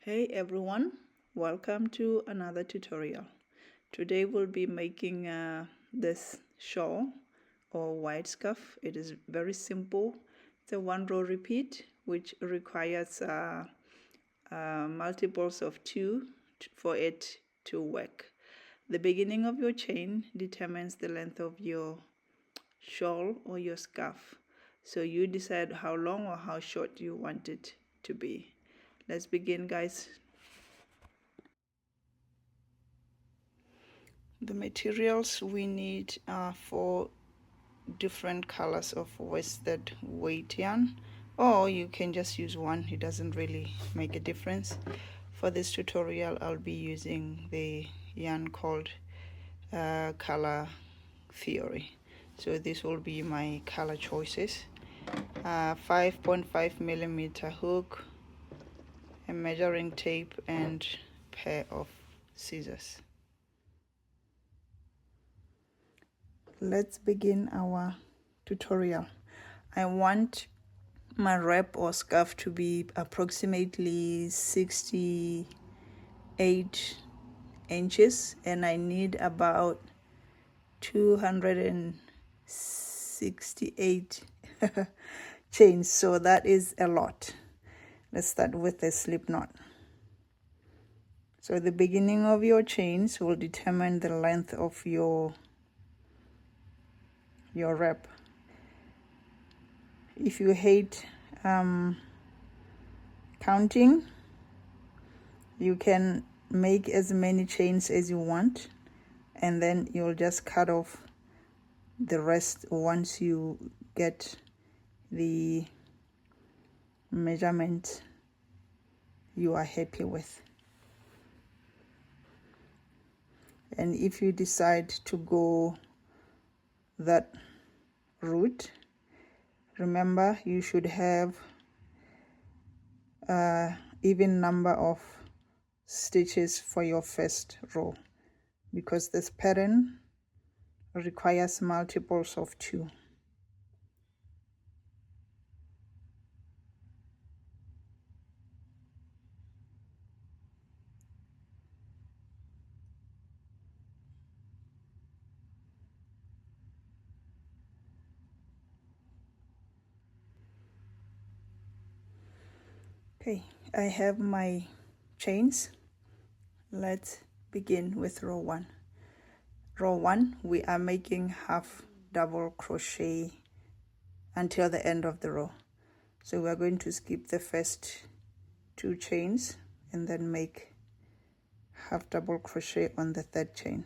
Hey everyone, welcome to another tutorial. Today we'll be making this shawl or white scarf. It is very simple. It's a one row repeat which requires multiples of 2 for it to work. The beginning of your chain determines the length of your shawl or your scarf. So you decide how long or how short you want it to be. Let's begin, guys. The materials we need are 4 different colors of worsted weight yarn, or you can just use one. It doesn't really make a difference. For this tutorial I'll be using the yarn called Color Theory. So this will be my color choices. 5.5 millimeter hook, a measuring tape, and pair of scissors. Let's begin our tutorial. I want my wrap or scarf to be approximately 68 inches, and I need about 268 chains, so that is a lot. Let's start with a slip knot. So the beginning of your chains will determine the length of your wrap. If you hate counting, you can make as many chains as you want, and then you'll just cut off the rest once you get the measurement you are happy with. And if you decide to go that route, remember you should have even number of stitches for your first row, because this pattern requires multiples of 2. Okay, I have my chains. Let's begin with row 1. Row 1, we are making half double crochet until the end of the row. So we are going to skip the first 2 chains and then make half double crochet on the 3rd chain.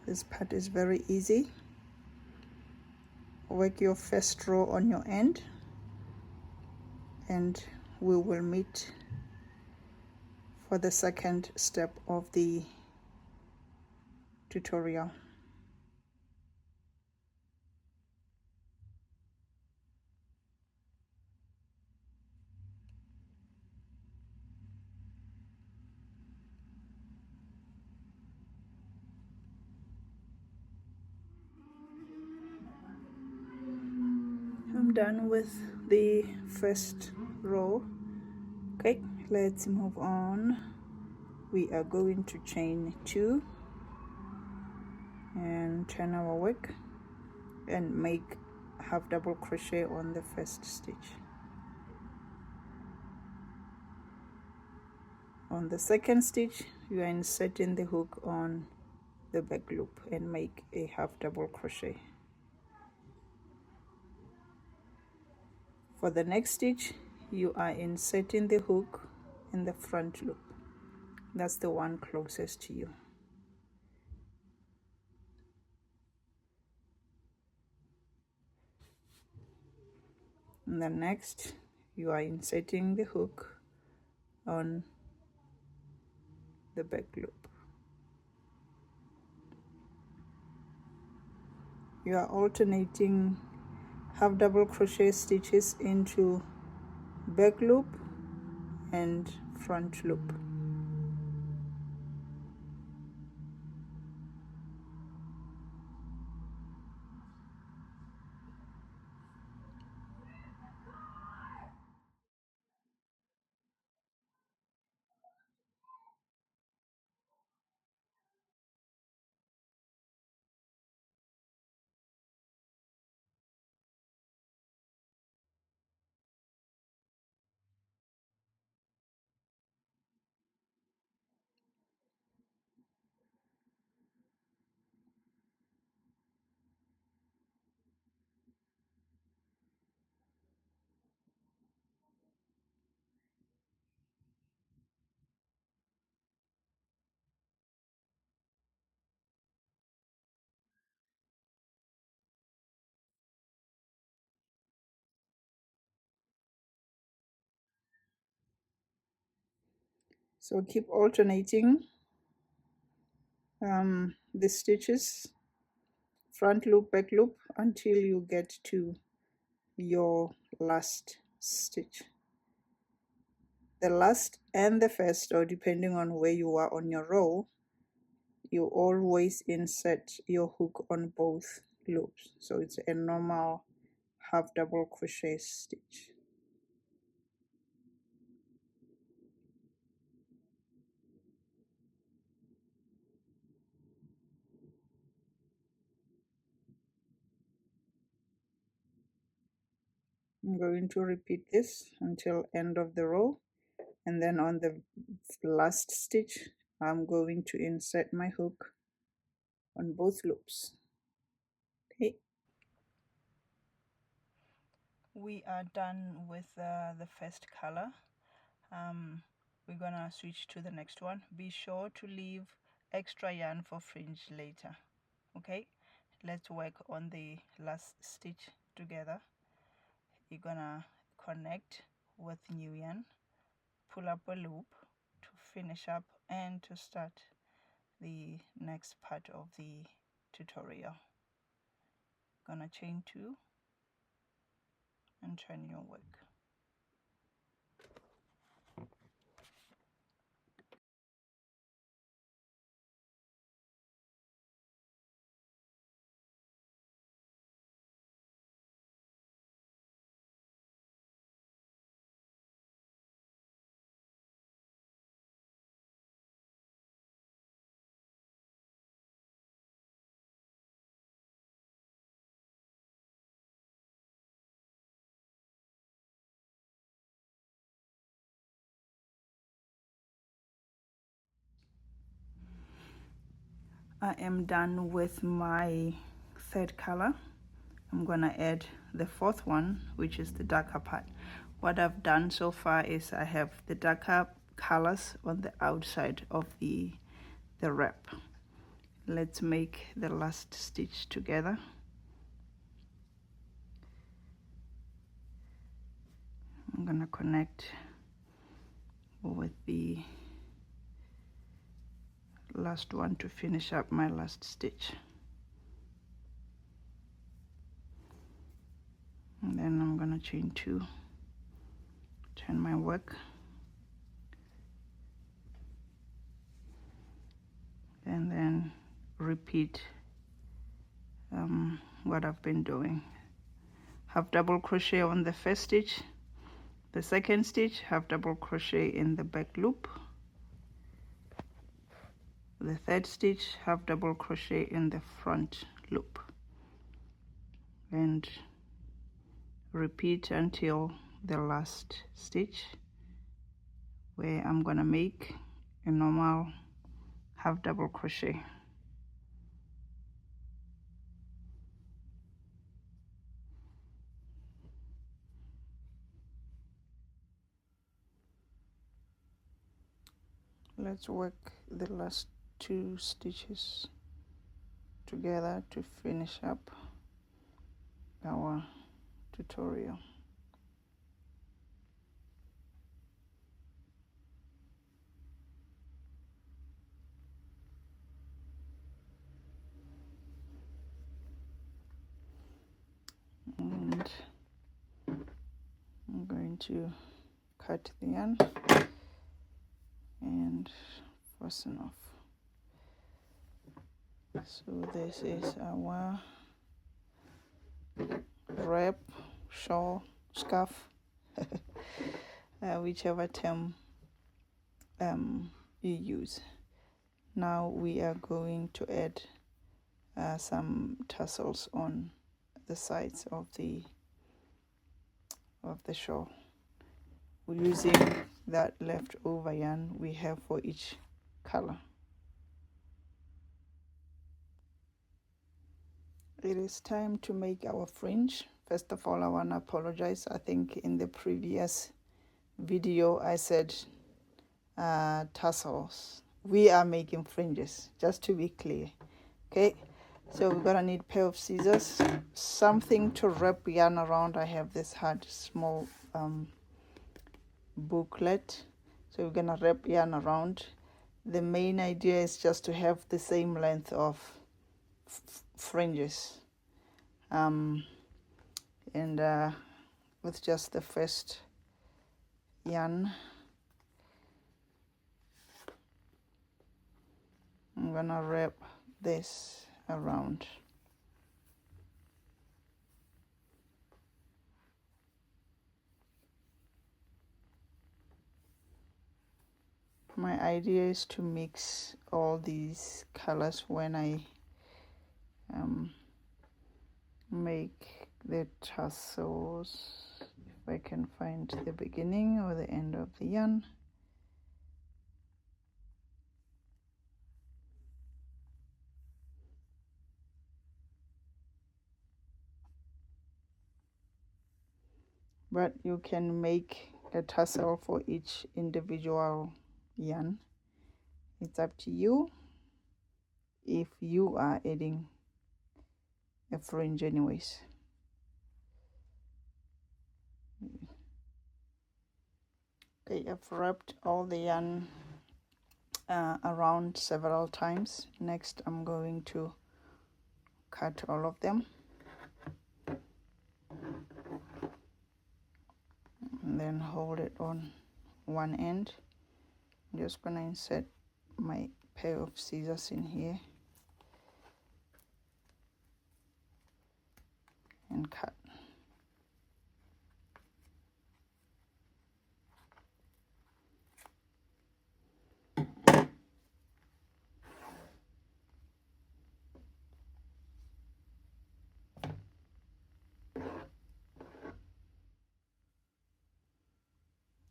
This part is very easy. Work your first row on your end, and we will meet for the second step of the tutorial. I'm done with the first row. Okay, let's move on. We are going to chain 2 and turn our work and make half double crochet on the first stitch. On the second stitch, you are inserting the hook on the back loop and make a half double crochet. For the next stitch, you are inserting the hook in the front loop. That's the one closest to you. And then next, you are inserting the hook on the back loop. You are alternating half double crochet stitches into back loop and front loop. So keep alternating the stitches, front loop, back loop, until you get to your last stitch. The last and the first, or depending on where you are on your row, you always insert your hook on both loops. So it's a normal half double crochet stitch. I'm going to repeat this until end of the row, and then on the last stitch I'm going to insert my hook on both loops. Okay, we are done with the first color. We're gonna switch to the next one. Be sure to leave extra yarn for fringe later. Okay, let's work on the last stitch together. You're gonna connect with new yarn, pull up a loop to finish up and to start the next part of the tutorial. Gonna chain 2 and turn your work. I am done with my third color. I'm gonna add the fourth one, which is the darker part. What I've done so far is I have the darker colors on the outside of the wrap. Let's make the last stitch together. I'm gonna connect with the last one to finish up my last stitch, and then I'm gonna chain 2, turn my work, and then repeat what I've been doing. Half double crochet on the first stitch, the second stitch, half double crochet in the back loop, the third stitch, half double crochet in the front loop, and repeat until the last stitch, where I'm gonna make a normal half double crochet. Let's work the last 2 stitches together to finish up our tutorial. to cut the yarn and fasten off. So this is our wrap, shawl, scarf, whichever term you use. Now we are going to add some tassels on the sides of the shawl. We're using that leftover yarn we have for each color. It is time to make our fringe. First of all, I want to apologize. I think in the previous video I said tassels. We are making fringes, just to be clear. Okay, so we're gonna need a pair of scissors, something to wrap yarn around. I have this hard small booklet, so we're gonna wrap yarn around. The main idea is just to have the same length of fringes, and with just the first yarn I'm gonna wrap this around. My idea is to mix all these colors when I make the tassels. If I can find the beginning or the end of the yarn. But you can make a tassel for each individual yarn. It's up to you if you are adding a fringe anyways. Okay, I've wrapped all the yarn around several times. Next I'm going to cut all of them and then hold it on one end. I'm just gonna insert my pair of scissors in here and cut.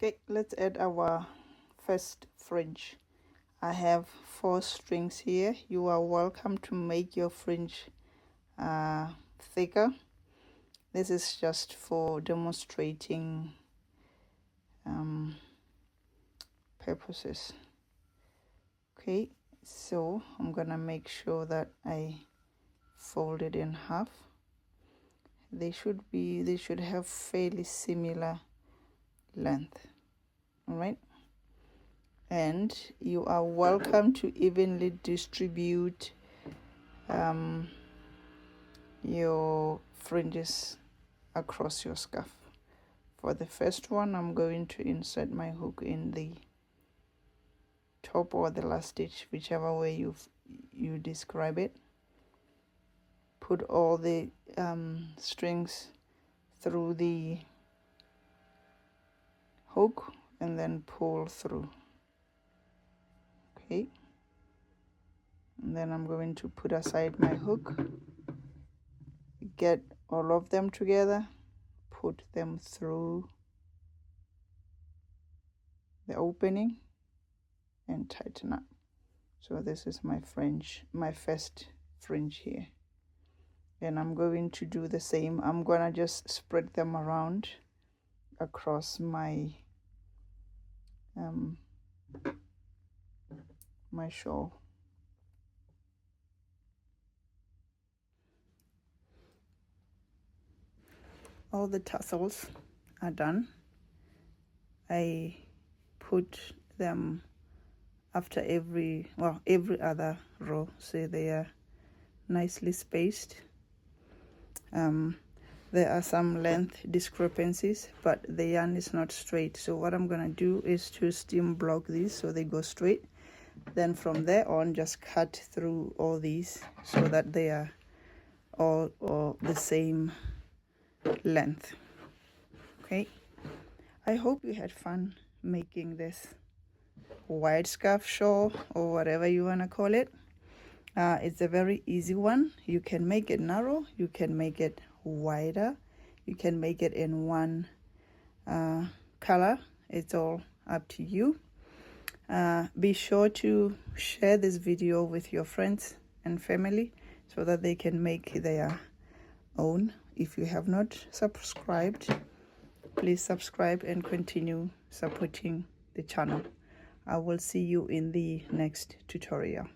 Okay, let's add our first fringe. I have 4 strings here. You are welcome to make your fringe thicker. This is just for demonstrating purposes. Okay, so I'm gonna make sure that I fold it in half. They should have fairly similar length. All right, and you are welcome to evenly distribute your fringes across your scarf. For the first one, I'm going to insert my hook in the top or the last stitch, whichever way you describe it. Put all the strings through the hook and then pull through. Okay, and then I'm going to put aside my hook, get all of them together, put them through the opening and tighten up. So this is my fringe, my first fringe here. And I'm going to do the same. I'm gonna just spread them around across my my shawl. All the tassels are done. I put them after every other row, so they are nicely spaced. there are some length discrepancies, but the yarn is not straight. So what I'm gonna do is to steam block these so they go straight. Then from there on, just cut through all these so that they are all the same length. Okay, I hope you had fun making this white scarf shawl or whatever you want to call it. It's a very easy one. You can make it narrow, you can make it wider, you can make it in one color. It's all up to you. Be sure to share this video with your friends and family so that they can make their own. If you have not subscribed, please subscribe and continue supporting the channel. I will see you in the next tutorial.